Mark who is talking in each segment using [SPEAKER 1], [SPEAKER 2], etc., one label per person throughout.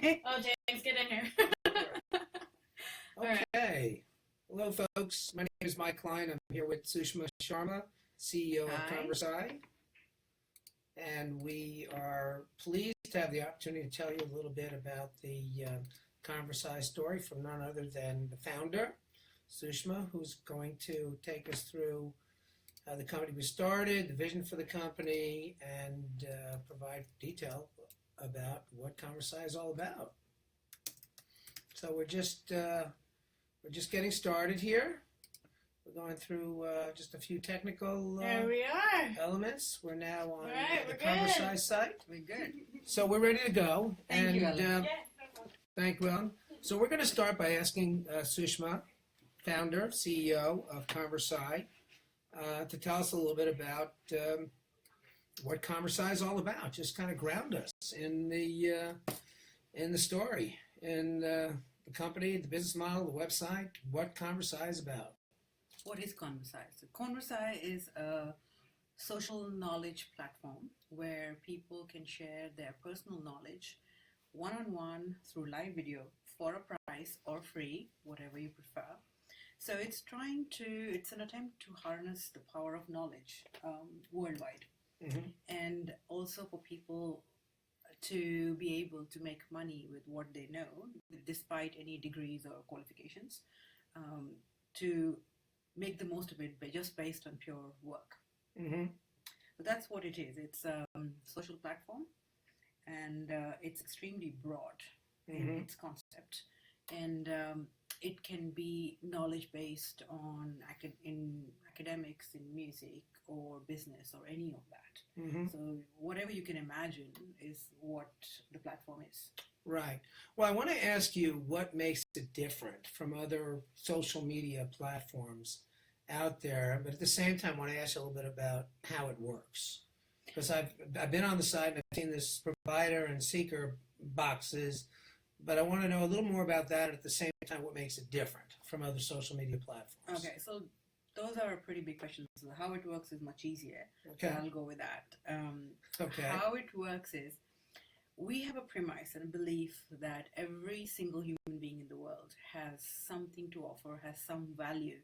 [SPEAKER 1] Oh, James, get in here.
[SPEAKER 2] Okay. Hello, folks. My name is Mike Klein. I'm here with Sushma Sharma, CEO of
[SPEAKER 3] Hi.
[SPEAKER 2] Konversai. And we are pleased to have the opportunity to tell you a little bit about the Konversai story from none other than the founder, Sushma, who's going to take us through how the company was started, the vision for the company, and provide detail about what Konversai is all about. So we're just getting started here. We're going through just a few technical
[SPEAKER 1] There we are.
[SPEAKER 2] elements. We're now on
[SPEAKER 1] Right,
[SPEAKER 2] the
[SPEAKER 1] we're
[SPEAKER 2] Konversai
[SPEAKER 1] good.
[SPEAKER 2] site.
[SPEAKER 3] We're good.
[SPEAKER 2] So we're ready to go.
[SPEAKER 3] Thank you, Ellen.
[SPEAKER 2] Thank you, Ellen. So we're going to start by asking Sushma, founder, CEO of Konversai, to tell us a little bit about what Konversai is all about. Just kind of ground us in the story, in the company, the business model, the website, what Konversai is about.
[SPEAKER 3] What is Konversai? So Konversai is a social knowledge platform where people can share their personal knowledge one-on-one through live video for a price or free, whatever you prefer. So it's an attempt to harness the power of knowledge worldwide, and also for people to be able to make money with what they know, despite any degrees or qualifications, to make the most of it just based on pure work. So that's what it is. It's a social platform, and it's extremely broad in its concept, and it can be knowledge based on in academics, in music, or business, or any of that. So whatever you can imagine is what the platform is.
[SPEAKER 2] Right. Well, I want to ask you what makes it different from other social media platforms out there, but at the same time, I want to ask you a little bit about how it works. Because I've been on the site and I've seen this provider and seeker boxes, but I want to know a little more about that, and at the same time, what makes it different from other social media platforms.
[SPEAKER 3] Okay, so those are pretty big questions. How it works is much easier.
[SPEAKER 2] Okay.
[SPEAKER 3] So I'll go with that.
[SPEAKER 2] Okay.
[SPEAKER 3] How it works is we have a premise and a belief that every single human being in the world has something to offer, has some value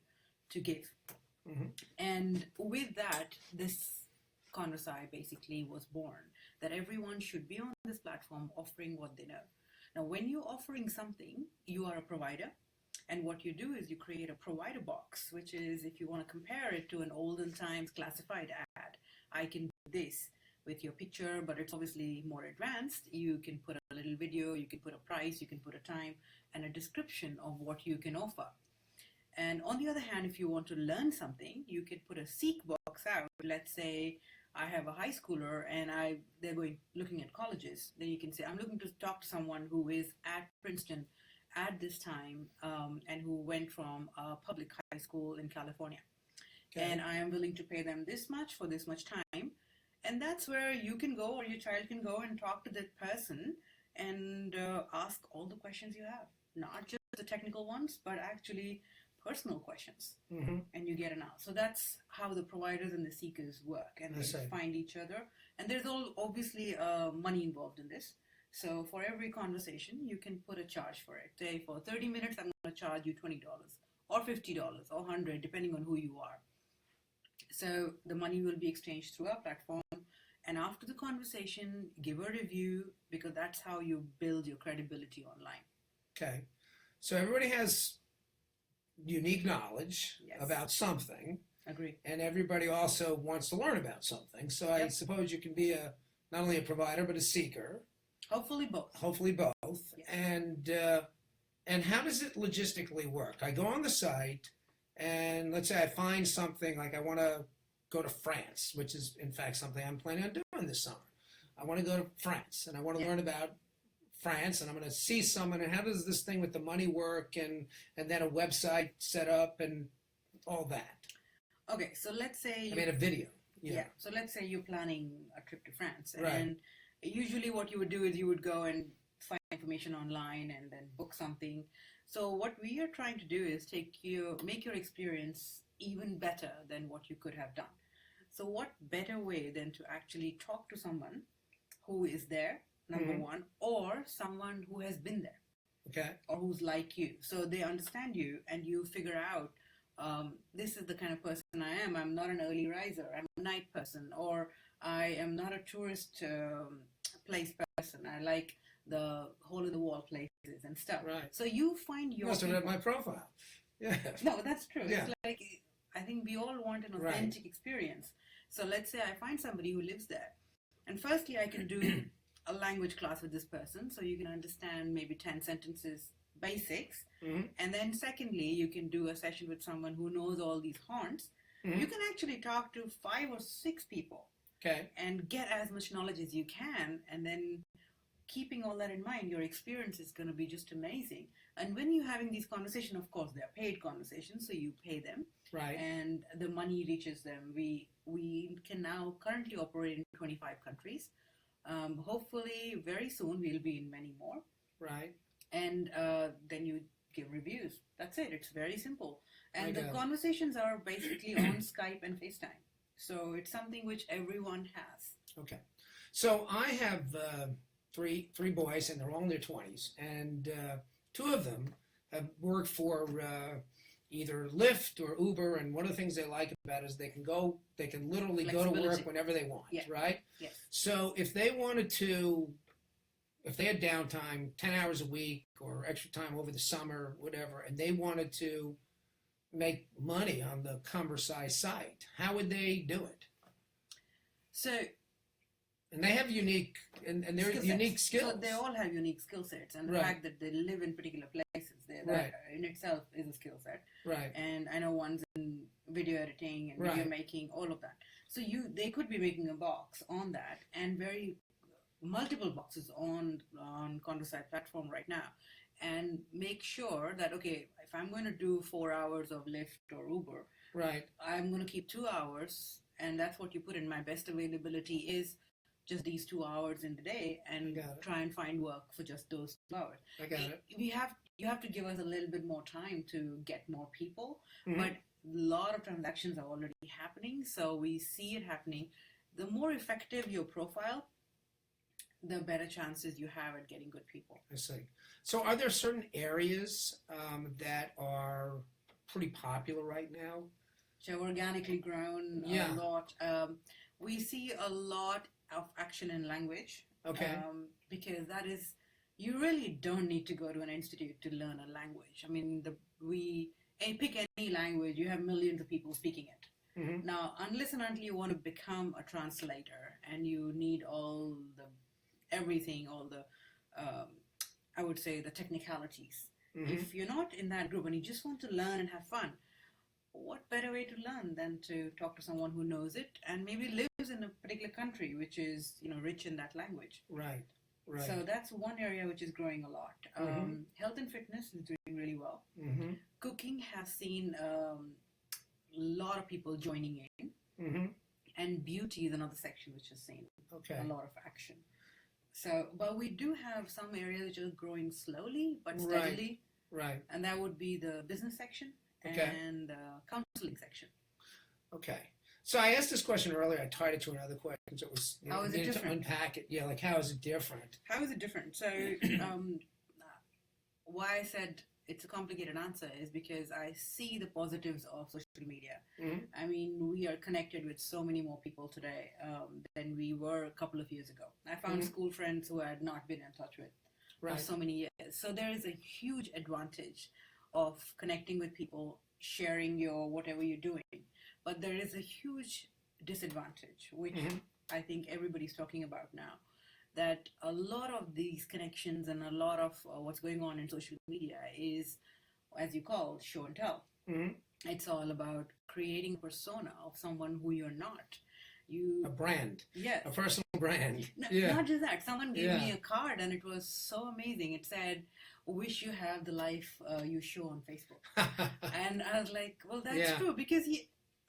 [SPEAKER 3] to give. And with that, this Konversai basically was born, that everyone should be on this platform offering what they know. Now, when you're offering something, you are a provider. And what you do is you create a provider box, which is, if you want to compare it to an olden times classified ad, I can do this with your picture, but it's obviously more advanced. You can put a little video, you can put a price, you can put a time, and a description of what you can offer. And on the other hand, if you want to learn something, you can put a seek box out. Let's say I have a high schooler and they're looking at colleges. Then you can say, I'm looking to talk to someone who is at Princeton at this time, and who went from a public high school in California. Okay. And I am willing to pay them this much for this much time. And that's where you can go, or your child can go and talk to that person and ask all the questions you have. Not just the technical ones, but actually personal questions. And you get an answer. So that's how the providers and the seekers work, and they find each other. And there's obviously money involved in this. So for every conversation, you can put a charge for it. Say for 30 minutes, I'm going to charge you $20 or $50 or $100, depending on who you are. So the money will be exchanged through our platform. And after the conversation, give a review, because that's how you build your credibility online.
[SPEAKER 2] Okay. So everybody has unique knowledge about something.
[SPEAKER 3] Agree.
[SPEAKER 2] And everybody also wants to learn about something. So I suppose you can be not only a provider, but a seeker.
[SPEAKER 3] Hopefully both.
[SPEAKER 2] Hopefully both.
[SPEAKER 3] Yes.
[SPEAKER 2] And how does it logistically work? I go on the site, and let's say I find something like I want to go to France, which is in fact something I'm planning on doing this summer. I want to go to France, and I want to learn about France, and I'm going to see someone, and how does this thing with the money work, and then a website set up and all that?
[SPEAKER 3] Okay, so let's say...
[SPEAKER 2] I made a video.
[SPEAKER 3] Yeah, so let's say you're planning a trip to France.
[SPEAKER 2] Right.
[SPEAKER 3] And usually what you would do is you would go and find information online and then book something. So what we are trying to do is make your experience even better than what you could have done. So what better way than to actually talk to someone who is there number one, or someone who has been there.
[SPEAKER 2] Okay.
[SPEAKER 3] Or who's like you. So they understand you and you figure out, this is the kind of person I am. I'm not an early riser. I'm a night person. Or I am not a tourist place person. I like the hole-in-the-wall places and stuff.
[SPEAKER 2] Right.
[SPEAKER 3] So you find your...
[SPEAKER 2] You must have read my profile. Yeah.
[SPEAKER 3] No, that's true.
[SPEAKER 2] Yeah.
[SPEAKER 3] It's like, I think we all want an authentic experience. So let's say I find somebody who lives there. And firstly, I can do a language class with this person, so you can understand maybe 10 sentences basics. And then secondly, you can do a session with someone who knows all these haunts. You can actually talk to 5 or 6 people.
[SPEAKER 2] Okay.
[SPEAKER 3] And get as much knowledge as you can, and then keeping all that in mind, your experience is going to be just amazing. And when you're having these conversations, of course, they're paid conversations, so you pay them.
[SPEAKER 2] Right.
[SPEAKER 3] And the money reaches them. We can now currently operate in 25 countries. Hopefully, very soon, we'll be in many more.
[SPEAKER 2] Right.
[SPEAKER 3] And then you give reviews. That's it. It's very simple. And the
[SPEAKER 2] it.
[SPEAKER 3] conversations are basically on Skype and FaceTime. So it's something which everyone has.
[SPEAKER 2] Okay. So I have three boys, and they're all in their 20s, and 2 of them have worked for either Lyft or Uber, and one of the things they like about it is they can literally go to work whenever they want, right?
[SPEAKER 3] Yes.
[SPEAKER 2] So if they had downtime, 10 hours a week or extra time over the summer, whatever, and they wanted to make money on the Konversai site, how would they do it?
[SPEAKER 3] So,
[SPEAKER 2] and they have unique skills.
[SPEAKER 3] So they all have unique skill sets, and the fact that they live in particular places, that in itself is a skill set.
[SPEAKER 2] Right.
[SPEAKER 3] And I know one's in video editing and video making, all of that. So they could be making a box on that, and multiple boxes on Konversai platform right now, and make sure that, okay, if I'm going to do 4 hours of Lyft or Uber, I'm going to keep 2 hours, and that's what you put in. My best availability is just these 2 hours in the day, and try and find work for just those 2 hours.
[SPEAKER 2] I got it.
[SPEAKER 3] You have to give us a little bit more time to get more people, but a lot of transactions are already happening, so we see it happening. The more effective your profile, the better chances you have at getting good people.
[SPEAKER 2] I see. So are there certain areas that are pretty popular right now?
[SPEAKER 3] So organically grown a lot. We see a lot of action in language.
[SPEAKER 2] Okay.
[SPEAKER 3] Because that is, you really don't need to go to an institute to learn a language. I mean, pick any language, you have millions of people speaking it. Now, unless and until you want to become a translator and you need everything, all the, I would say, the technicalities. If you're not in that group and you just want to learn and have fun, what better way to learn than to talk to someone who knows it and maybe lives in a particular country which is, rich in that language. Right. So that's one area which is growing a lot. Health and fitness is doing really well. Cooking has seen a lot of people joining in. And beauty is another section which has seen a lot of action. So, but we do have some areas which are growing slowly but steadily. Right. And that would be the business section and the counseling section.
[SPEAKER 2] Okay. So I asked this question earlier. I tied it to another question. So it was
[SPEAKER 3] how is it different?
[SPEAKER 2] To unpack it. Yeah, like how is it different?
[SPEAKER 3] How is it different? So why I said it's a complicated answer is because I see the positives of social media. I mean, we are connected with so many more people today than we were a couple of years ago. I found school friends who I had not been in touch with for so many years. So there is a huge advantage of connecting with people, sharing your whatever you're doing. But there is a huge disadvantage, which I think everybody's talking about now, that a lot of these connections and a lot of what's going on in social media is, as you call, show and tell. It's all about creating a persona of someone who you're not. A
[SPEAKER 2] brand.
[SPEAKER 3] Yes.
[SPEAKER 2] A personal brand.
[SPEAKER 3] Not just that. Someone gave me a card and it was so amazing. It said, wish you have the life you show on Facebook. And I was like, well, that's true, because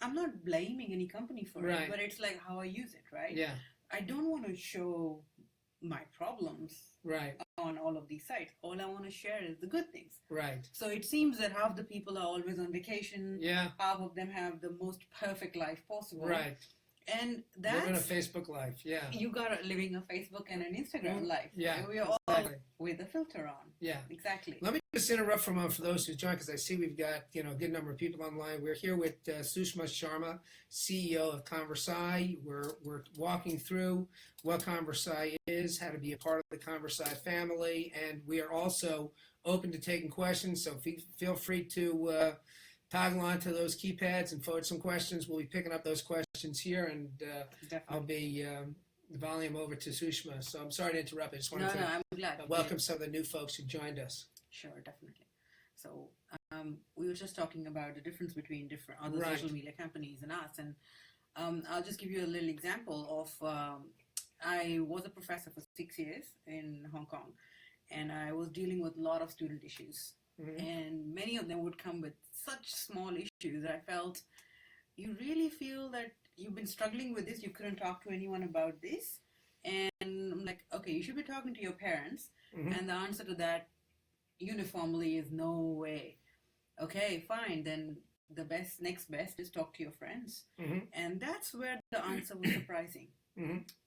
[SPEAKER 3] I'm not blaming any company for it, but it's like how I use it, right? Yeah. I don't want to show my problems on all of these sites. All I want to share is the good things. Right. So it seems that half the people are always on vacation. Yeah. Half of them have the most perfect life possible. Right. And
[SPEAKER 2] living a
[SPEAKER 3] that's
[SPEAKER 2] Facebook life. Yeah.
[SPEAKER 3] you got a living a Facebook and an Instagram life.
[SPEAKER 2] Yeah.
[SPEAKER 3] We are all
[SPEAKER 2] Exactly.
[SPEAKER 3] with a filter on.
[SPEAKER 2] Yeah.
[SPEAKER 3] Exactly.
[SPEAKER 2] Let me just interrupt for a moment for those who joined, because I see we've got a good number of people online. We're here with Sushma Sharma, CEO of Konversai. We're walking through what Konversai is, how to be a part of the Konversai family, and we are also open to taking questions. So feel free to toggle onto those keypads and forward some questions. We'll be picking up those questions here, and I'll be the volume over to Sushma. So I'm sorry to interrupt. I just wanted to
[SPEAKER 3] I'm glad.
[SPEAKER 2] welcome some of the new folks who joined us.
[SPEAKER 3] Sure, definitely. So we were just talking about the difference between different other
[SPEAKER 2] Right.
[SPEAKER 3] social media companies and us, and I'll just give you a little example of I was a professor for 6 years in Hong Kong, and I was dealing with a lot of student issues, and many of them would come with such small issues that I felt, you really feel that you've been struggling with this, you couldn't talk to anyone about this, and I'm like, okay, you should be talking to your parents, and the answer to that uniformly is no way. Okay, fine, then the next best is talk to your friends. And that's where the answer was surprising.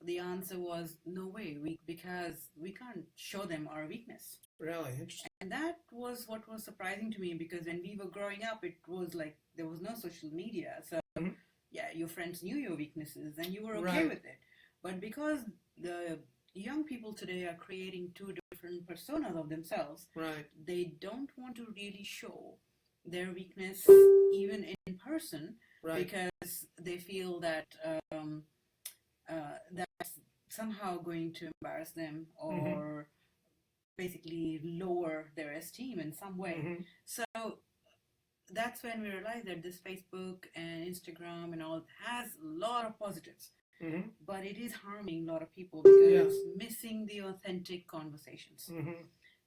[SPEAKER 3] The answer was no way, because we can't show them our weakness.
[SPEAKER 2] Really interesting.
[SPEAKER 3] And that was what was surprising to me, because when we were growing up, it was like there was no social media. So yeah, your friends knew your weaknesses and you were okay with it. But because the young people today are creating two different personas of themselves, they don't want to really show their weakness even in person, because they feel that that's somehow going to embarrass them or basically lower their esteem in some way. So that's when we realized that this Facebook and Instagram and all has a lot of positives, but it is harming a lot of people because it's missing the authentic conversations.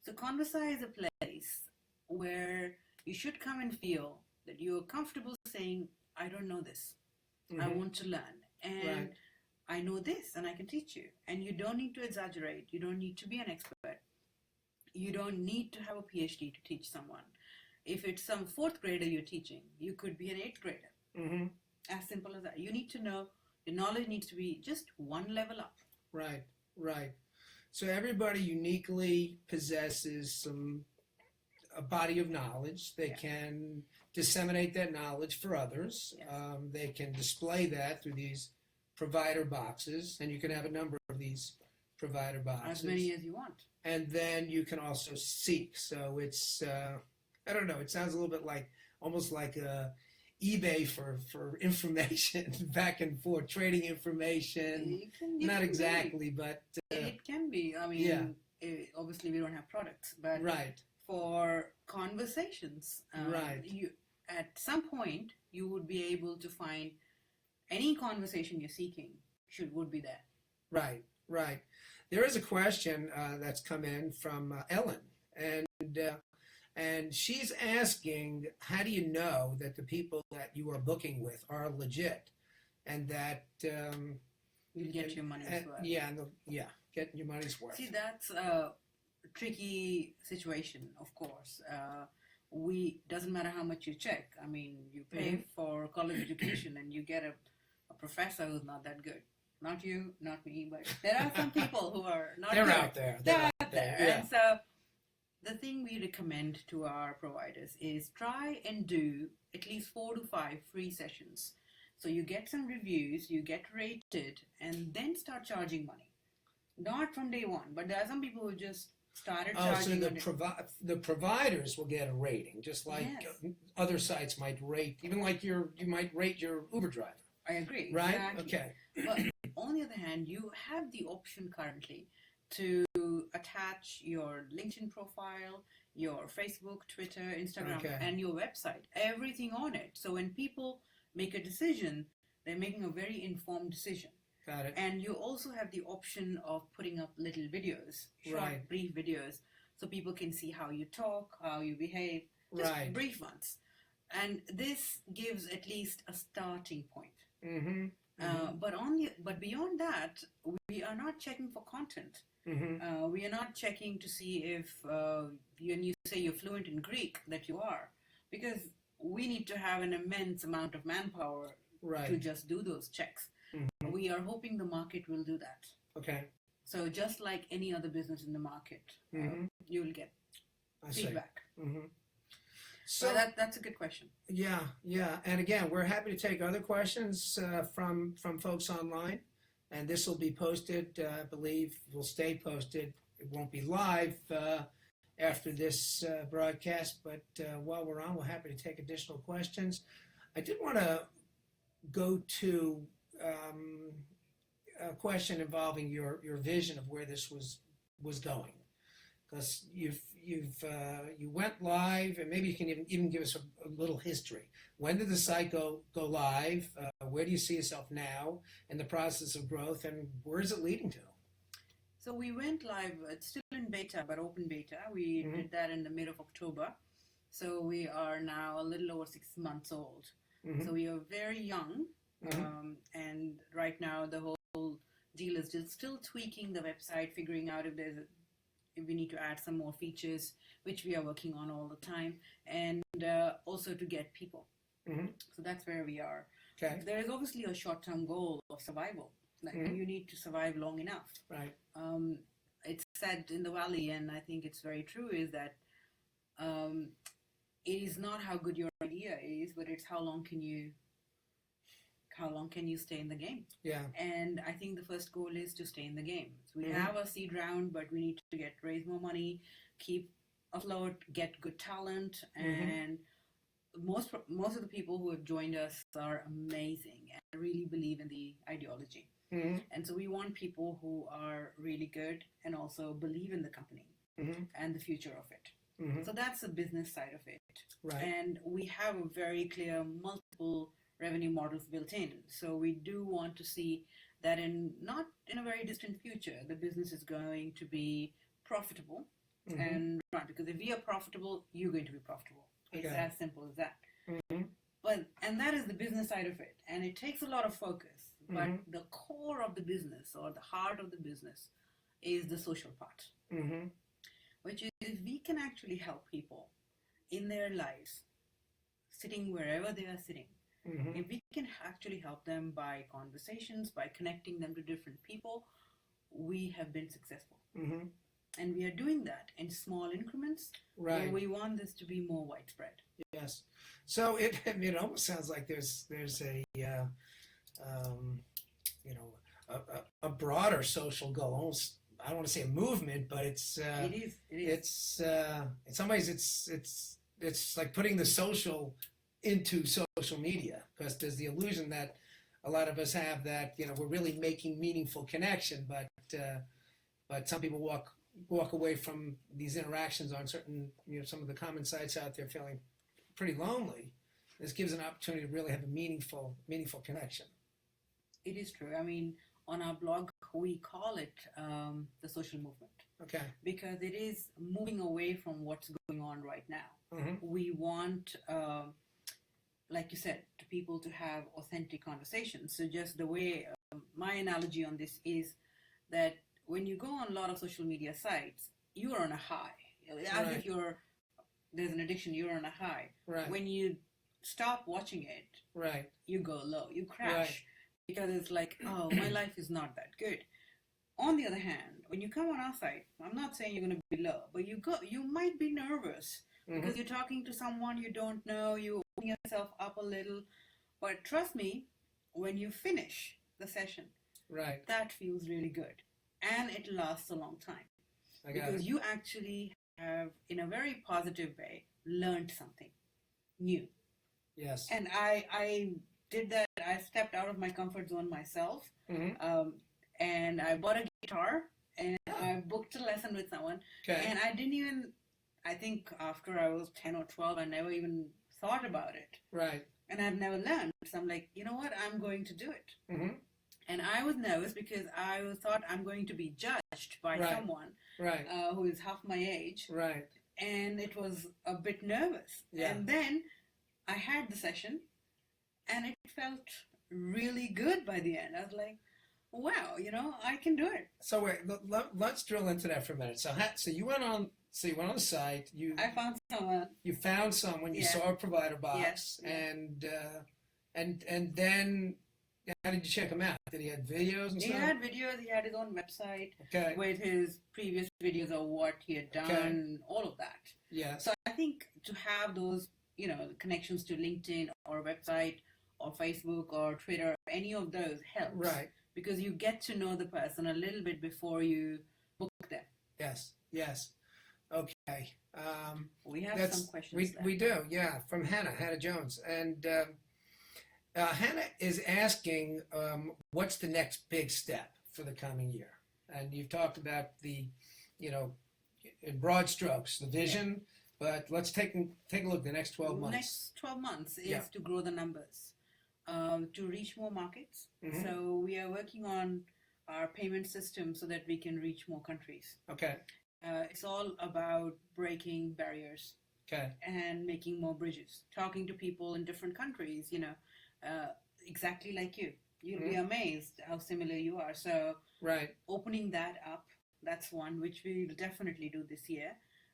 [SPEAKER 3] So Konversai is a place where you should come and feel that you're comfortable saying, I don't know this, I want to learn, and I know this and I can teach you. And you don't need to exaggerate, you don't need to be an expert, you don't need to have a PhD to teach someone. If it's some 4th grader you're teaching, you could be an 8th grader. As simple as that. You need to know, your knowledge needs to be just one level up.
[SPEAKER 2] Right. So everybody uniquely possesses a body of knowledge. They can disseminate that knowledge for others. They can display that through these provider boxes, and you can have a number of these provider boxes.
[SPEAKER 3] As many as you want.
[SPEAKER 2] And then you can also seek. So it's, I don't know, it sounds a little bit like, almost like eBay for information, back and forth, trading information. Not exactly, but...
[SPEAKER 3] it can be. I mean, obviously we don't have products, but for conversations, you, at some point, you would be able to find any conversation you're seeking would be there.
[SPEAKER 2] Right. There is a question that's come in from Ellen, and she's asking, how do you know that the people that you are booking with are legit, and that
[SPEAKER 3] you'll get your money's worth?
[SPEAKER 2] Getting your money's worth.
[SPEAKER 3] See, that's a tricky situation, of course. Doesn't matter how much you check. I mean, you pay for college education and you get a professor who's not that good. Not you, not me, but there are some people who are not
[SPEAKER 2] They're
[SPEAKER 3] good.
[SPEAKER 2] out there.
[SPEAKER 3] They're out there. And so the thing we recommend to our providers is try and do at least 4 to 5 free sessions. So you get some reviews, you get rated, and then start charging money. Not from day one, but there are some people who just started charging.
[SPEAKER 2] So the providers will get a rating, just like other sites might rate, even like you might rate your Uber driver.
[SPEAKER 3] I agree.
[SPEAKER 2] Right?
[SPEAKER 3] Exactly.
[SPEAKER 2] Okay.
[SPEAKER 3] But on the other hand, you have the option currently to attach your LinkedIn profile, your Facebook, Twitter, Instagram, and your website, everything on it. So when people make a decision, they're making a very informed decision.
[SPEAKER 2] Got it.
[SPEAKER 3] And you also have the option of putting up little videos, short, brief videos, so people can see how you talk, how you behave, just brief ones. And this gives at least a starting point. But beyond that, we are not checking for content. We are not checking to see if when you say you're fluent in Greek, that you are, because we need to have an immense amount of manpower to just do those checks.
[SPEAKER 2] Mhm.
[SPEAKER 3] We are hoping the market will do that.
[SPEAKER 2] Okay.
[SPEAKER 3] So just like any other business in the market,
[SPEAKER 2] Mhm.
[SPEAKER 3] you'll get
[SPEAKER 2] I see.
[SPEAKER 3] feedback.
[SPEAKER 2] Mhm.
[SPEAKER 3] So
[SPEAKER 2] So
[SPEAKER 3] that's a good question.
[SPEAKER 2] yeah, and again, we're happy to take other questions from folks online, and this will be posted. I believe will stay posted. It won't be live after this broadcast, but while we're on, we're happy to take additional questions. I did want to go to a question involving your vision of where this was going, because you went live, and maybe you can even give us a little history. When did the site go live? Where do you see yourself now in the process of growth, and where is it leading to?
[SPEAKER 3] So we went live. It's still in beta, but open beta. We did that in the mid of October. So we are now a little over 6 months old.
[SPEAKER 2] Mm-hmm.
[SPEAKER 3] So we are very young, and right now the whole deal is just still tweaking the website, figuring out if we need to add some more features, which we are working on all the time, and also to get people.
[SPEAKER 2] Mm-hmm.
[SPEAKER 3] So that's where we are.
[SPEAKER 2] Okay.
[SPEAKER 3] There is obviously a short-term goal of survival. Like you need to survive long enough.
[SPEAKER 2] Right.
[SPEAKER 3] It's said in the Valley, and I think it's very true, is that it is not how good your idea is, but it's how long can you stay in the game.
[SPEAKER 2] Yeah.
[SPEAKER 3] And I think the first goal is to stay in the game. So we have a seed round, but we need to raise more money, keep afloat, get good talent, and most of the people who have joined us are amazing and really believe in the ideology. And so we want people who are really good and also believe in the company and the future of it. So that's the business side of it.
[SPEAKER 2] Right.
[SPEAKER 3] And we have a very clear multiple revenue models built in. So we do want to see that not in a very distant future, the business is going to be profitable and run. Because if we are profitable, you're going to be profitable. It's as simple as that. And that is the business side of it. And it takes a lot of focus. But the core of the business, or the heart of the business, is the social part. Which is, if we can actually help people in their lives, sitting wherever they are sitting, if we can actually help them by conversations, by connecting them to different people, we have been successful. And we are doing that in small increments.
[SPEAKER 2] Right.
[SPEAKER 3] We want this to be more widespread.
[SPEAKER 2] Yes. So it almost sounds like there's a a broader social goal. Almost, I don't want to say a movement, but it is. It's in some ways it's like putting the social into social media, because there's the illusion that a lot of us have that we're really making meaningful connection, but some people walk away from these interactions on certain some of the common sites out there feeling pretty lonely. This gives an opportunity to really have a meaningful connection.
[SPEAKER 3] It is true. I mean, on our blog, we call it the social movement.
[SPEAKER 2] Okay.
[SPEAKER 3] Because it is moving away from what's going on right now. We want, like you said, to people to have authentic conversations. So just the way, my analogy on this is that when you go on a lot of social media sites, you are on a high. As if there's an addiction, you're on a high.
[SPEAKER 2] Right.
[SPEAKER 3] When you stop watching it, you go low, you crash. Because it's like, oh, my life is not that good. On the other hand, when you come on our site, I'm not saying you're going to be low, but you might be nervous because you're talking to someone you don't know, you open yourself up a little. But trust me, when you finish the session, that feels really good. And it lasts a long time. Because you actually have, in a very positive way, learned something new.
[SPEAKER 2] Yes.
[SPEAKER 3] And I did that. I stepped out of my comfort zone myself, and I bought a guitar, and I booked a lesson with someone. And I didn't even, I think after I was 10 or 12, I never even thought about it.
[SPEAKER 2] Right.
[SPEAKER 3] And I've never learned. So I'm like, you know what, I'm going to do it. And I was nervous because I thought I'm going to be judged by someone who is half my age.
[SPEAKER 2] Right.
[SPEAKER 3] And it was a bit nervous.
[SPEAKER 2] Yeah.
[SPEAKER 3] And then I had the session, and it felt really good by the end. I was like, wow, I can do it.
[SPEAKER 2] So wait, let's drill into that for a minute. So you went on the site.
[SPEAKER 3] I found someone.
[SPEAKER 2] You found someone. You saw a provider box, and then how did you check them out? Did he have videos and
[SPEAKER 3] He
[SPEAKER 2] stuff?
[SPEAKER 3] had videos. He had his own website
[SPEAKER 2] Okay.
[SPEAKER 3] with his previous videos of what he had done, all of that.
[SPEAKER 2] Yes.
[SPEAKER 3] So I think to have those, connections to LinkedIn or website or Facebook or Twitter, any of those helps.
[SPEAKER 2] Right.
[SPEAKER 3] Because you get to know the person a little bit before you book them.
[SPEAKER 2] Yes. Yes. Okay.
[SPEAKER 3] We have some questions.
[SPEAKER 2] We do. Yeah. From Hannah Jones, and Hannah is asking, what's the next big step for the coming year? And you've talked about the, in broad strokes, the vision. But let's take a look at the next 12 months.
[SPEAKER 3] Next 12 months is to grow the numbers, to reach more markets.
[SPEAKER 2] Mm-hmm.
[SPEAKER 3] So we are working on our payment system so that we can reach more countries.
[SPEAKER 2] Okay.
[SPEAKER 3] It's all about breaking barriers.
[SPEAKER 2] Okay.
[SPEAKER 3] And making more bridges. Talking to people in different countries, exactly like you. You'll be amazed how similar you are. So
[SPEAKER 2] right.
[SPEAKER 3] Opening that up, that's one which we will definitely do this year.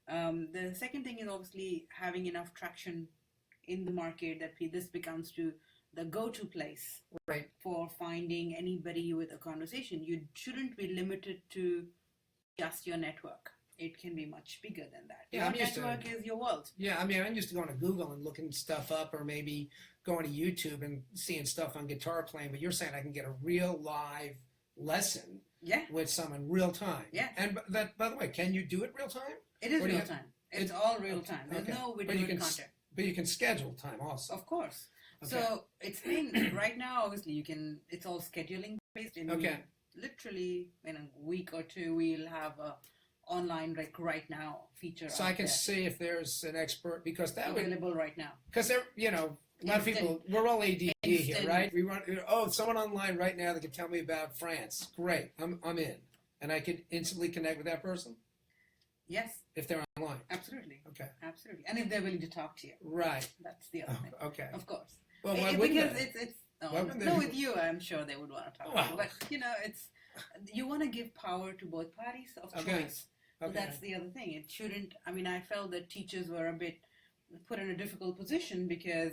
[SPEAKER 3] The second thing is obviously having enough traction in the market that this becomes to the go-to place for finding anybody with a conversation. You shouldn't be limited to just your network. It can be much bigger than that.
[SPEAKER 2] Yeah,
[SPEAKER 3] your network is your world.
[SPEAKER 2] Yeah, I mean, I'm used to going to Google and looking stuff up, or maybe going to YouTube and seeing stuff on guitar playing, but you're saying I can get a real live lesson with someone real time.
[SPEAKER 3] Yeah.
[SPEAKER 2] And that, by the way, can you do it real time?
[SPEAKER 3] It is real time. It's all real time. There's no video content.
[SPEAKER 2] But you can schedule time also.
[SPEAKER 3] Of course.
[SPEAKER 2] Okay.
[SPEAKER 3] So it's been, right now, obviously, it's all scheduling based. Literally, in a week or two, we'll have a online, like right now, feature.
[SPEAKER 2] So I can see if there's an expert, because that
[SPEAKER 3] available right now.
[SPEAKER 2] Because they're, a lot of people, we're all ADD here, right? We want, someone online right now that can tell me about France. Great, I'm in, and I could instantly connect with that person.
[SPEAKER 3] Yes.
[SPEAKER 2] If they're online.
[SPEAKER 3] Absolutely.
[SPEAKER 2] Okay.
[SPEAKER 3] Absolutely, and if they're willing to talk to you.
[SPEAKER 2] Right.
[SPEAKER 3] That's the other thing.
[SPEAKER 2] Okay.
[SPEAKER 3] Of course.
[SPEAKER 2] Well, why wouldn't
[SPEAKER 3] it's no, with you, I'm sure they would want to talk to you. But it's you want to give power to both parties of choice. So that's the other thing. It shouldn't. I mean, I felt that teachers were a bit put in a difficult position because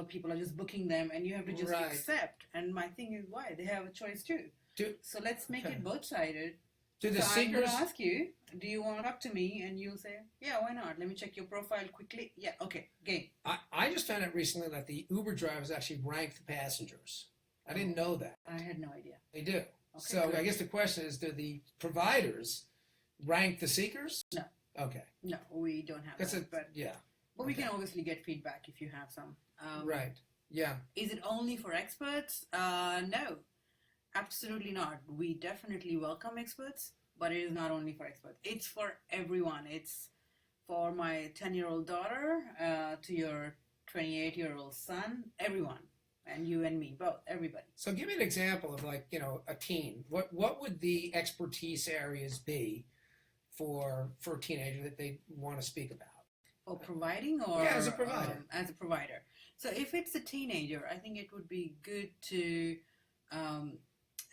[SPEAKER 3] people are just booking them, and you have to just accept. And my thing is, why they have a choice too. So let's make it both-sided. I'm going to ask you, do you want to talk to me? And you'll say, yeah, why not? Let me check your profile quickly. Yeah, okay, game.
[SPEAKER 2] I just found out recently that the Uber drivers actually rank the passengers. I didn't know that.
[SPEAKER 3] I had no idea.
[SPEAKER 2] They do. Okay, so I guess the question is, do the providers rank the seekers?
[SPEAKER 3] No.
[SPEAKER 2] Okay.
[SPEAKER 3] No, we don't have that. But we can obviously get feedback if you have some.
[SPEAKER 2] Right. Yeah.
[SPEAKER 3] Is it only for experts? No. Absolutely not. We definitely welcome experts, but it is not only for experts. It's for everyone. It's for my 10-year-old daughter to your 28-year-old son, everyone. And you and me, both, everybody.
[SPEAKER 2] So give me an example of a teen. What would the expertise areas be for a teenager that they want to speak about?
[SPEAKER 3] For providing or?
[SPEAKER 2] Yeah, as a provider.
[SPEAKER 3] As a provider. So if it's a teenager, I think it would be good to...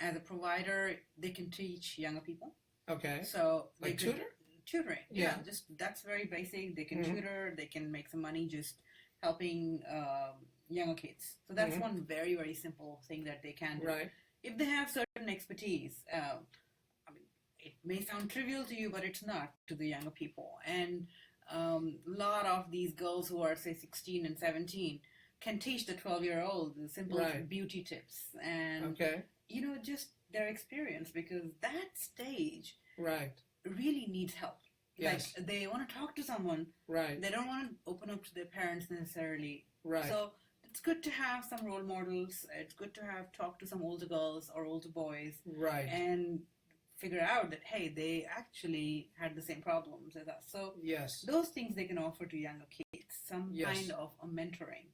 [SPEAKER 3] as a provider, they can teach younger people.
[SPEAKER 2] Okay.
[SPEAKER 3] So
[SPEAKER 2] like
[SPEAKER 3] tutoring. Yeah. Just that's very basic. They can tutor. They can make some money just helping younger kids. So that's one very, very simple thing that they can do.
[SPEAKER 2] Right.
[SPEAKER 3] If they have certain expertise, I mean, it may sound trivial to you, but it's not to the younger people. And a lot of these girls who are, say, 16 and 17 can teach the 12-year-old the simple beauty tips and just their experience, because that stage really needs help.
[SPEAKER 2] Yes.
[SPEAKER 3] Like they want to talk to someone.
[SPEAKER 2] Right.
[SPEAKER 3] They don't want to open up to their parents necessarily.
[SPEAKER 2] Right.
[SPEAKER 3] So it's good to have some role models. It's good to have talk to some older girls or older boys.
[SPEAKER 2] Right.
[SPEAKER 3] And figure out that, hey, they actually had the same problems as us. So those things they can offer to younger kids, some kind of a mentoring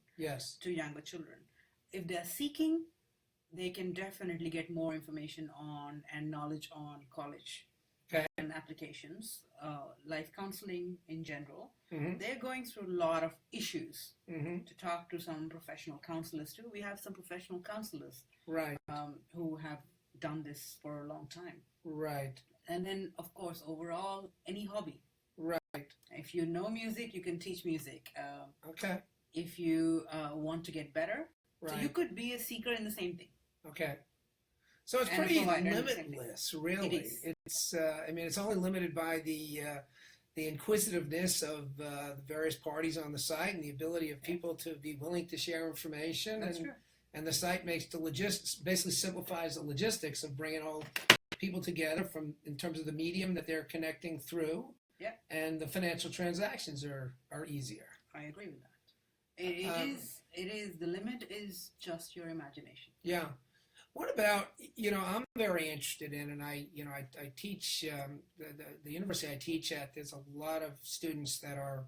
[SPEAKER 3] to younger children. If they're seeking, they can definitely get more information on and knowledge on college and applications, life counseling in general. They're going through a lot of issues to talk to some professional counselors too. We have some professional counselors who have done this for a long time. Right. And then, of course, overall, any hobby. Right. If you know music, you can teach music. If you want to get better, so you could be a seeker in the same thing.
[SPEAKER 2] Okay. So it's
[SPEAKER 3] and a
[SPEAKER 2] pretty
[SPEAKER 3] provider at the same time.
[SPEAKER 2] limitless, really.
[SPEAKER 3] It is.
[SPEAKER 2] It's, I mean, it's only limited by the inquisitiveness of the various parties on the site and the ability of people to be willing to share information.
[SPEAKER 3] That's true.
[SPEAKER 2] And the site makes the logistics, basically simplifies the logistics of bringing all people together from in terms of the medium that they're connecting through.
[SPEAKER 3] Yeah.
[SPEAKER 2] And the financial transactions are easier.
[SPEAKER 3] I agree with that. It is, the limit is just your imagination.
[SPEAKER 2] Yeah. What about, I'm very interested in, and I teach, the university I teach at, there's a lot of students that are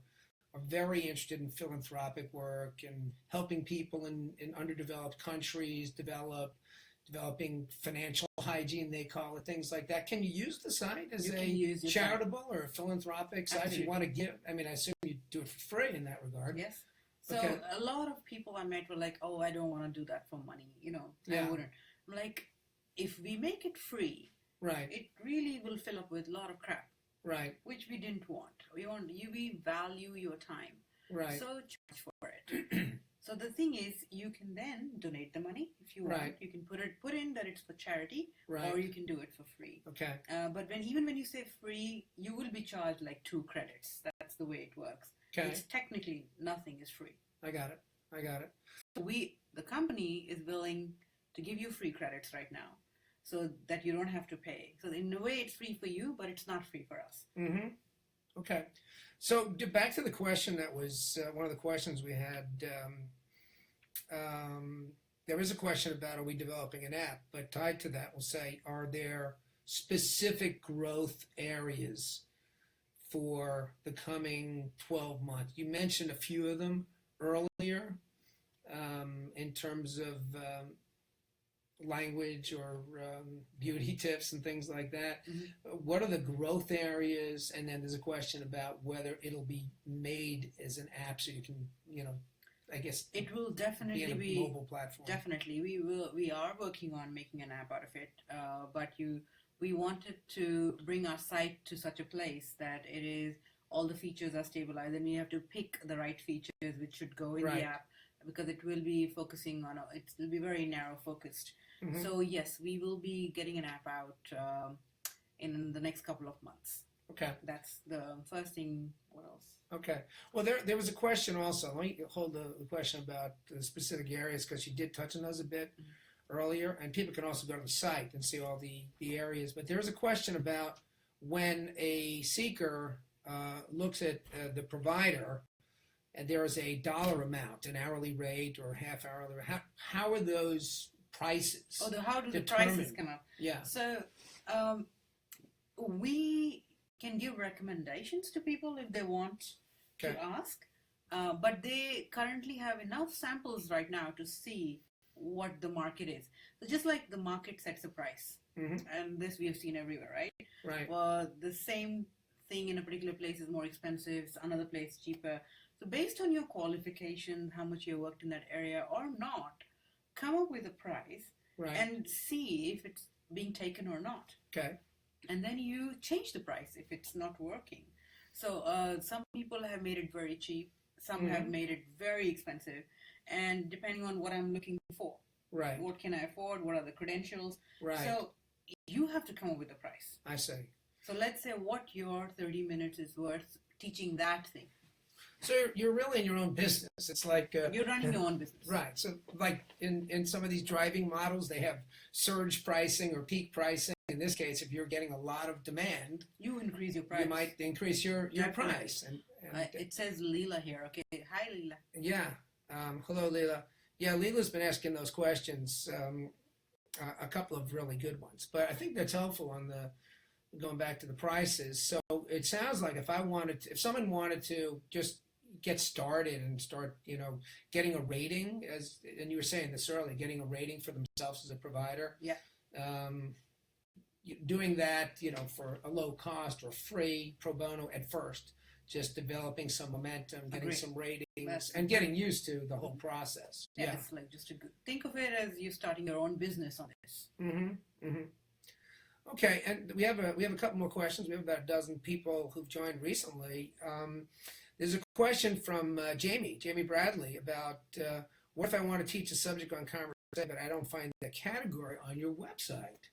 [SPEAKER 2] very interested in philanthropic work and helping people in underdeveloped countries developing financial hygiene, they call it, things like that. Can you use the site as a charitable or a philanthropic site if you want to give? I mean, I assume you do it for free in that regard.
[SPEAKER 3] Yes. So
[SPEAKER 2] Okay.
[SPEAKER 3] a lot of people I met were like, oh, I don't want to do that for money.
[SPEAKER 2] Yeah.
[SPEAKER 3] I wouldn't. I'm like, if we make it free,
[SPEAKER 2] Right,
[SPEAKER 3] it really will fill up with a lot of crap,
[SPEAKER 2] right,
[SPEAKER 3] which we didn't want. We value your time.
[SPEAKER 2] right.
[SPEAKER 3] So charge for it. So the thing is, you can then donate the money if you want.
[SPEAKER 2] Right.
[SPEAKER 3] You can put in that it's for charity,
[SPEAKER 2] Right.
[SPEAKER 3] or you can do it for free.
[SPEAKER 2] Okay.
[SPEAKER 3] But even when you say free, you will be charged like 2 credits. That's the way it works.
[SPEAKER 2] Okay.
[SPEAKER 3] It's technically nothing is free.
[SPEAKER 2] I got it.
[SPEAKER 3] The company is willing to give you free credits right now, so that you don't have to pay. So in a way, it's free for you, but it's not free for us.
[SPEAKER 2] Mm-hmm. Okay. So back to the question that was one of the questions we had. There is a question about, are we developing an app? But tied to that, we'll say, are there specific growth areas for the coming 12 months? You mentioned a few of them earlier in terms of language or beauty tips and things like that.
[SPEAKER 3] Mm-hmm.
[SPEAKER 2] What are the growth areas? And then there's a question about whether it'll be made as an app so you can, I guess
[SPEAKER 3] It will definitely
[SPEAKER 2] be
[SPEAKER 3] be
[SPEAKER 2] a mobile platform.
[SPEAKER 3] Definitely, we are working on making an app out of it. But we wanted to bring our site to such a place that it is all the features are stabilized, and we have to pick the right features which should go in
[SPEAKER 2] Right.
[SPEAKER 3] the app, because it will be focusing on it will be very narrow focused.
[SPEAKER 2] Mhm.
[SPEAKER 3] So yes, we will be getting an app out in the next couple of months.
[SPEAKER 2] Okay.
[SPEAKER 3] That's the first thing. What else?
[SPEAKER 2] Okay. Well, there was a question also. Let me hold the question about the specific areas, because you did touch on those a bit earlier, and people can also go to the site and see all the areas. But there is a question about when a seeker looks at the provider, and there is a dollar amount, an hourly rate or half hourly. How are those prices?
[SPEAKER 3] Oh, how do the
[SPEAKER 2] determined?
[SPEAKER 3] prices come up?
[SPEAKER 2] Yeah.
[SPEAKER 3] So we can give recommendations to people if they want
[SPEAKER 2] Okay.
[SPEAKER 3] to ask, but they currently have enough samples right now to see what the market is. So just like the market sets a price,
[SPEAKER 2] Mhm.
[SPEAKER 3] and this we have seen everywhere, right?
[SPEAKER 2] Right.
[SPEAKER 3] Well, the same thing in a particular place is more expensive, another place cheaper. So based on your qualifications, how much you worked in that area or not, come up with a price
[SPEAKER 2] Right.
[SPEAKER 3] and see if it's being taken or not.
[SPEAKER 2] Okay.
[SPEAKER 3] And then you change the price if it's not working. So some people have made it very cheap, some have made it very expensive, and depending on what I'm looking for,
[SPEAKER 2] Right.
[SPEAKER 3] what can I afford, what are the credentials.
[SPEAKER 2] Right.
[SPEAKER 3] So you have to come up with a price.
[SPEAKER 2] I see.
[SPEAKER 3] So let's say what your 30 minutes is worth teaching that thing.
[SPEAKER 2] So you're really in your own business. It's like
[SPEAKER 3] You're running your own business.
[SPEAKER 2] right. So like in some of these driving models, they have surge pricing or peak pricing. In this case, if you're getting a lot of demand,
[SPEAKER 3] You increase your price.
[SPEAKER 2] you might increase your
[SPEAKER 3] Definitely.
[SPEAKER 2] price. And
[SPEAKER 3] It says Leela here. Okay. Hi, Leela.
[SPEAKER 2] yeah. Hello, Leela. Yeah, Leela's been asking those questions, a couple of really good ones. But I think that's helpful on going back to the prices. So it sounds like if someone wanted to just get started and start, getting a rating, and you were saying this earlier, getting a rating for themselves as a provider.
[SPEAKER 3] Yeah.
[SPEAKER 2] Doing that, for a low cost or free pro bono at first, just developing some momentum, getting
[SPEAKER 3] Agreed.
[SPEAKER 2] some ratings,
[SPEAKER 3] That's-
[SPEAKER 2] and getting used to the whole process.
[SPEAKER 3] Yeah, it's like just think of it as you starting your own business on this.
[SPEAKER 2] Mm-hmm. Mm-hmm. Okay, and we have a couple more questions. We have about a dozen people who've joined recently. There's a question from Jamie Bradley about what if I want to teach a subject on conversation but I don't find the category on your website.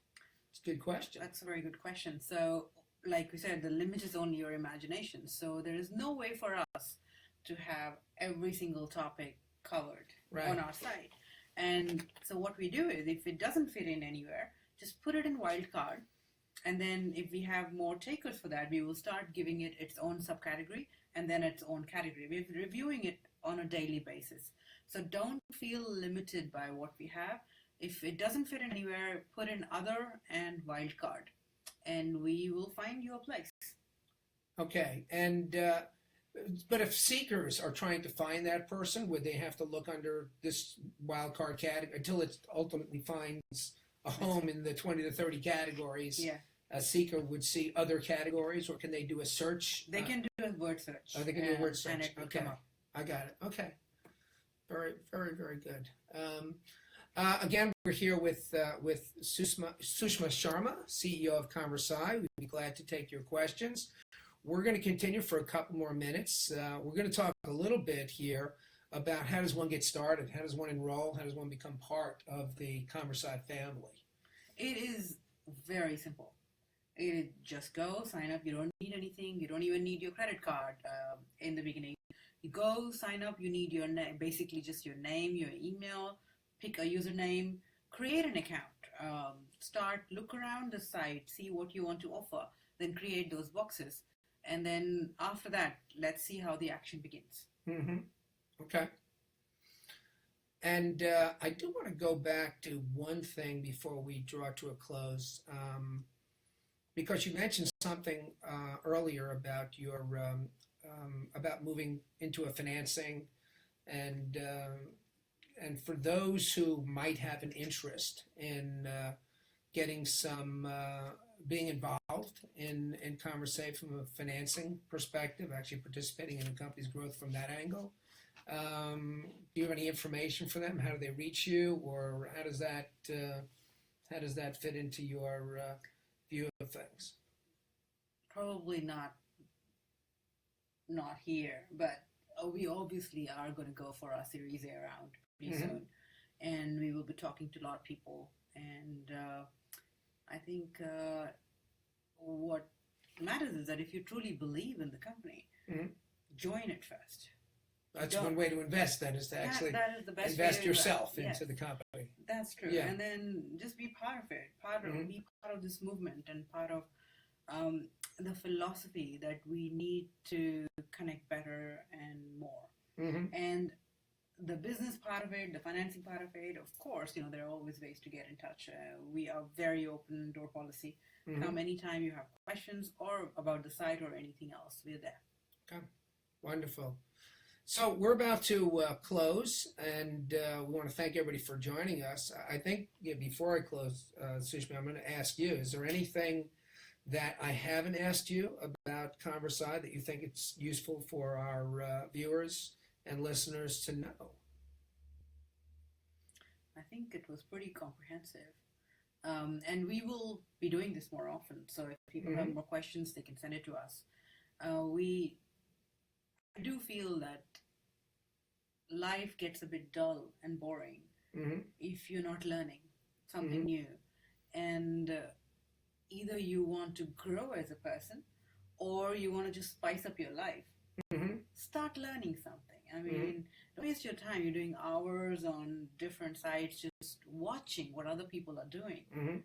[SPEAKER 2] It's a good question.
[SPEAKER 3] That's a very good question. So, like we said, the limit is only your imagination. So there is no way for us to have every single topic covered on our site. And so what we do is, if it doesn't fit in anywhere, just put it in wildcard. And then if we have more takers for that, we will start giving it its own subcategory and then its own category. We're reviewing it on a daily basis. So don't feel limited by what we have. If it doesn't fit in anywhere, put in other and wildcard, and we will find you a place.
[SPEAKER 2] Okay, and but if seekers are trying to find that person, would they have to look under this wildcard category until it ultimately finds a home in the 20 to 30 categories?
[SPEAKER 3] Yeah.
[SPEAKER 2] A seeker would see other categories, or can they do a search?
[SPEAKER 3] They can do a word search.
[SPEAKER 2] Oh, they can do a word search.
[SPEAKER 3] And it will
[SPEAKER 2] Okay,
[SPEAKER 3] come up.
[SPEAKER 2] I got it. Okay, very, very, very good. Again, we're here with Sushma Sharma, CEO of Konversai. We'd be glad to take your questions. We're going to continue for a couple more minutes. We're going to talk a little bit here about how does one get started, how does one enroll, how does one become part of the Konversai family.
[SPEAKER 3] It is very simple. Just go, sign up. You don't need anything. You don't even need your credit card in the beginning. You go, sign up. You need your name, basically just your name, your email, pick a username, create an account, look around the site, see what you want to offer, then create those boxes. And then after that, let's see how the action begins.
[SPEAKER 2] Mm-hmm. Okay. And I do want to go back to one thing before we draw to a close, because you mentioned something earlier about your about moving into a financing, and for those who might have an interest in getting some being involved in Konversai from a financing perspective, actually participating in the company's growth from that angle. Do you have any information for them? How do they reach you, or how does that fit into your view of things?
[SPEAKER 3] Probably not here, but we obviously are going to go for our Series A round pretty soon, and we will be talking to a lot of people. And I think what matters is that if you truly believe in the company, join it first.
[SPEAKER 2] That's one way to invest, then, is to actually
[SPEAKER 3] that is the best
[SPEAKER 2] invest
[SPEAKER 3] way
[SPEAKER 2] yourself
[SPEAKER 3] to
[SPEAKER 2] into the company.
[SPEAKER 3] That's true.
[SPEAKER 2] Yeah.
[SPEAKER 3] And then just be part of it, be part of this movement and part of the philosophy that we need to connect better and more. And the business part of it, the financing part of it, of course, there are always ways to get in touch. We are very open door policy. Come anytime you have questions or about the site or anything else, we're there.
[SPEAKER 2] Okay, wonderful. So we're about to close, and we want to thank everybody for joining us. I think before I close, Sushma, I'm going to ask you, is there anything that I haven't asked you about Konversai that you think it's useful for our viewers and listeners to know?
[SPEAKER 3] I think it was pretty comprehensive. And we will be doing this more often. So if people have more questions, they can send it to us. I do feel that life gets a bit dull and boring if you're not learning something new. And either you want to grow as a person or you want to just spice up your life. Start learning something. I mean, don't waste your time. You're doing hours on different sites just watching what other people are doing.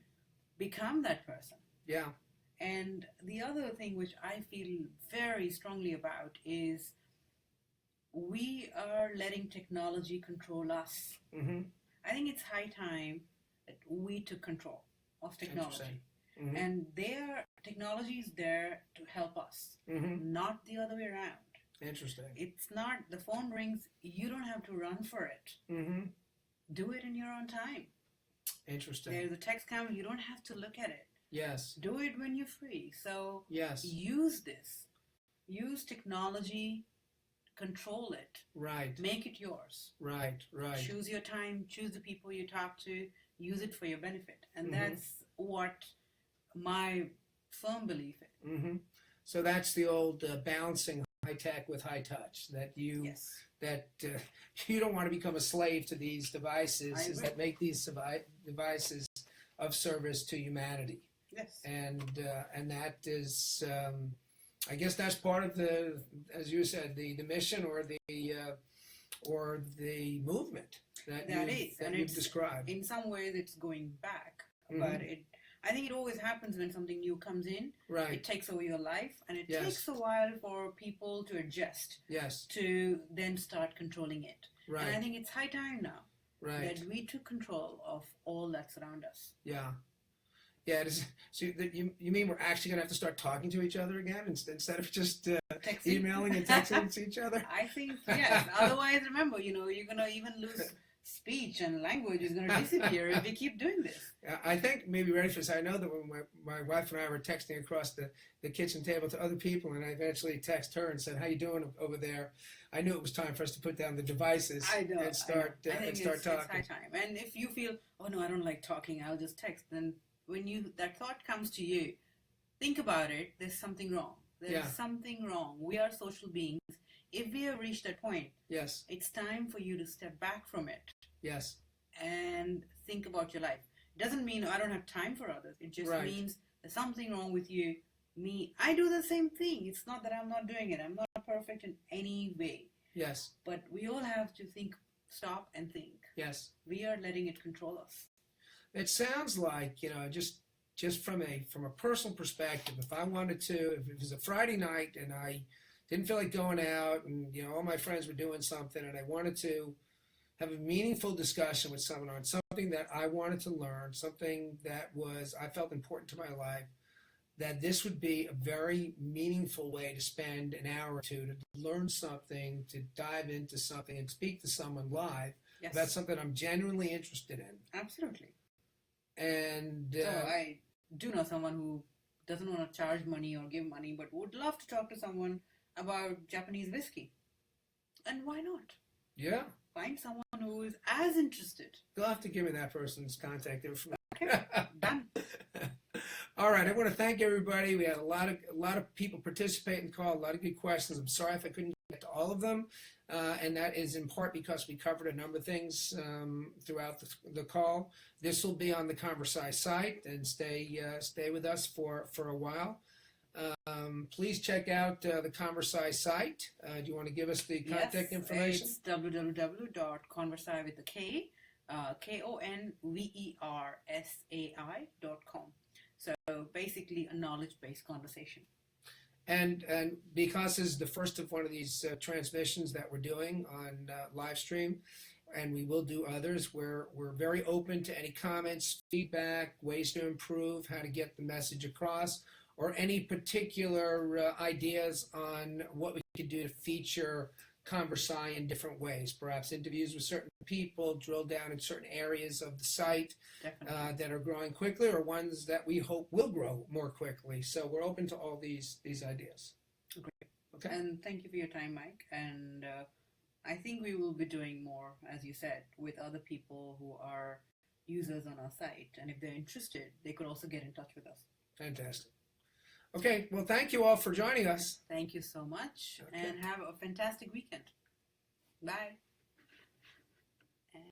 [SPEAKER 3] Become that person.
[SPEAKER 2] Yeah.
[SPEAKER 3] And the other thing which I feel very strongly about is we are letting technology control us. I think it's high time that we took control of technology. And technology is there to help us, not the other way around.
[SPEAKER 2] Interesting.
[SPEAKER 3] It's not, the phone rings, you don't have to run for it. Do it in your own time.
[SPEAKER 2] Interesting.
[SPEAKER 3] There's a text coming, you don't have to look at it.
[SPEAKER 2] Yes.
[SPEAKER 3] Do it when you're free. So
[SPEAKER 2] yes.
[SPEAKER 3] Use this. Use technology, control it.
[SPEAKER 2] Right.
[SPEAKER 3] Make it yours.
[SPEAKER 2] Right.
[SPEAKER 3] Choose your time, choose the people you talk to, use it for your benefit. And that's what my firm belief is.
[SPEAKER 2] So that's the old balancing high tech with high touch. That you
[SPEAKER 3] Yes.
[SPEAKER 2] that you don't want to become a slave to these devices.
[SPEAKER 3] I
[SPEAKER 2] Is
[SPEAKER 3] agree.
[SPEAKER 2] that make these devices of service to humanity,
[SPEAKER 3] Yes.
[SPEAKER 2] and that is, I guess that's part of the, as you said, the mission or the movement that you've
[SPEAKER 3] it's
[SPEAKER 2] described.
[SPEAKER 3] in some ways it's going back,
[SPEAKER 2] Mhm.
[SPEAKER 3] but I think it always happens when something new comes in.
[SPEAKER 2] Right.
[SPEAKER 3] It takes over your life, and it
[SPEAKER 2] Yes.
[SPEAKER 3] takes a while for people to adjust
[SPEAKER 2] Yes.
[SPEAKER 3] to then start controlling it. And I
[SPEAKER 2] Right.
[SPEAKER 3] think it's high time now
[SPEAKER 2] Right.
[SPEAKER 3] that we took control of all that surround us.
[SPEAKER 2] Yeah. Yeah. It is, so you mean we're actually going to have to start talking to each other again instead of just
[SPEAKER 3] Texting.
[SPEAKER 2] emailing and texting to each other?
[SPEAKER 3] I think yes. Otherwise, remember, you're gonna even lose speech, and language is gonna disappear if we keep doing this.
[SPEAKER 2] I think maybe ready for this. I know that when my wife and I were texting across the kitchen table to other people, and I eventually texted her and said, "How you doing over there?" I knew it was time for us to put down the devices
[SPEAKER 3] I know.
[SPEAKER 2] and start
[SPEAKER 3] I think
[SPEAKER 2] start
[SPEAKER 3] it's
[SPEAKER 2] talking.
[SPEAKER 3] high time. And if you feel, oh no, I don't like talking, I'll just text. Then when that thought comes to you, think about it. There's something wrong. There's
[SPEAKER 2] Yeah.
[SPEAKER 3] something wrong. We are social beings. If we have reached that point,
[SPEAKER 2] Yes.
[SPEAKER 3] it's time for you to step back from it
[SPEAKER 2] Yes.
[SPEAKER 3] and think about your life. It doesn't mean I don't have time for others. It just
[SPEAKER 2] Right.
[SPEAKER 3] means there's something wrong with you. I do the same thing. It's not that I'm not doing it. I'm not perfect in any way.
[SPEAKER 2] Yes.
[SPEAKER 3] But we all have to stop and think.
[SPEAKER 2] Yes.
[SPEAKER 3] We are letting it control us.
[SPEAKER 2] It sounds like, just from a personal perspective, if I wanted to, if it was a Friday night and I didn't feel like going out and, all my friends were doing something and I wanted to have a meaningful discussion with someone on something that I wanted to learn, something that I felt important to my life, that this would be a very meaningful way to spend an hour or two to learn something, to dive into something and speak to someone live
[SPEAKER 3] Yes.
[SPEAKER 2] about something I'm genuinely interested in.
[SPEAKER 3] Absolutely.
[SPEAKER 2] And
[SPEAKER 3] So I do know someone who doesn't want to charge money or give money, but would love to talk to someone about Japanese whiskey. And why not?
[SPEAKER 2] yeah,
[SPEAKER 3] Find someone who is as interested.
[SPEAKER 2] you'll have to give me that person's contact information.
[SPEAKER 3] Done.
[SPEAKER 2] All right, I want to thank everybody. We had a lot of people participate in the call, a lot of good questions. I'm sorry if I couldn't get to all of them, and that is in part because we covered a number of things throughout the call. This will be on the Konversai site, and stay with us for a while. Please check out the Konversai site. Do you want to give us the contact information?
[SPEAKER 3] It's www.konversai with the K, konversai.com. So basically a knowledge-based conversation.
[SPEAKER 2] And because this is the first of one of these transmissions that we're doing on live stream, and we will do others, we're very open to any comments, feedback, ways to improve, how to get the message across, or any particular ideas on what we could do to feature Konversai in different ways. Perhaps interviews with certain people, drill down in certain areas of the site that are growing quickly, or ones that we hope will grow more quickly. So we're open to all these ideas.
[SPEAKER 3] Great.
[SPEAKER 2] Okay.
[SPEAKER 3] And thank you for your time, Mike. And I think we will be doing more, as you said, with other people who are users on our site. And if they're interested, they could also get in touch with us.
[SPEAKER 2] Fantastic. Okay, well, thank you all for joining us.
[SPEAKER 3] Thank you so much,
[SPEAKER 2] Okay.
[SPEAKER 3] and have a fantastic weekend. Bye. And